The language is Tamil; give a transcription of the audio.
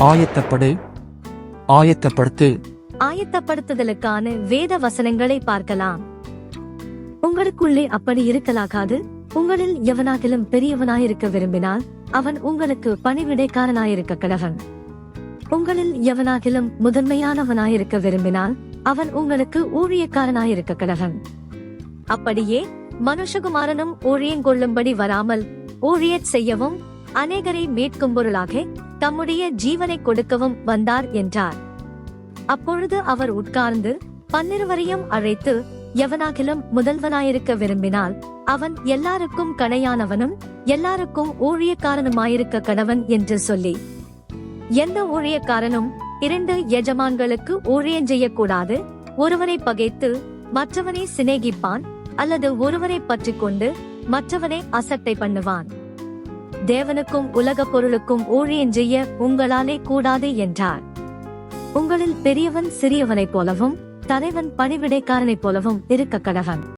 ஆயத்தப்படு, ஆயத்தப்படுத்து. ஆயத்தப்படுத்துதலுக்கான வேத வசனங்களை பார்க்கலாம். உங்களுக்குள்ளே அப்படி இருக்கலாகாது. உங்களில் எவனாகிலும் பெரியவனாயிருக்க விரும்பினால் அவன் உங்களுக்கு பணிவிடைக்காரனாயிருக்க கடவன். உங்களில் எவனாகிலும் முதன்மையானவனாயிருக்க விரும்பினால் அவன் உங்களுக்கு ஊழியக்காரனாயிருக்க கடவன். அப்படியே மனுஷகுமாரனும் ஊழியங்கொள்ளும்படி வராமல் ஊழியச் செய்யவும் அநேகரை மீட்கும் பொருளாக தம்முடைய ஜீவனை கொடுக்கவும் வந்தார் என்றார். அப்பொழுது அவர் உட்கார்ந்து 12 அழைத்து, எவனாகிலும் முதல்வனாயிருக்க விரும்பினால் அவன் எல்லாருக்கும் கணையானவனும் எல்லாருக்கும் ஊழியக்காரனுமாயிருக்க கடவன் என்று சொல்லி, எந்த ஊழியக்காரனும் 2 எஜமான்களுக்கு ஊழியம் செய்யக்கூடாது. ஒருவரை பகைத்து மற்றவனை சிநேகிப்பான், அல்லது ஒருவரை பற்றிக் கொண்டு மற்றவனை அசட்டை பண்ணுவான். தேவனுக்கும் உலக பொருளுக்கும் ஊழியம் செய்ய உங்களாலே கூடாது என்றார். உங்களில் பெரியவன் சிறியவனைப் போலவும் தலைவன் பணிவிடைக்காரனைப் போலவும் இருக்க கடவன்.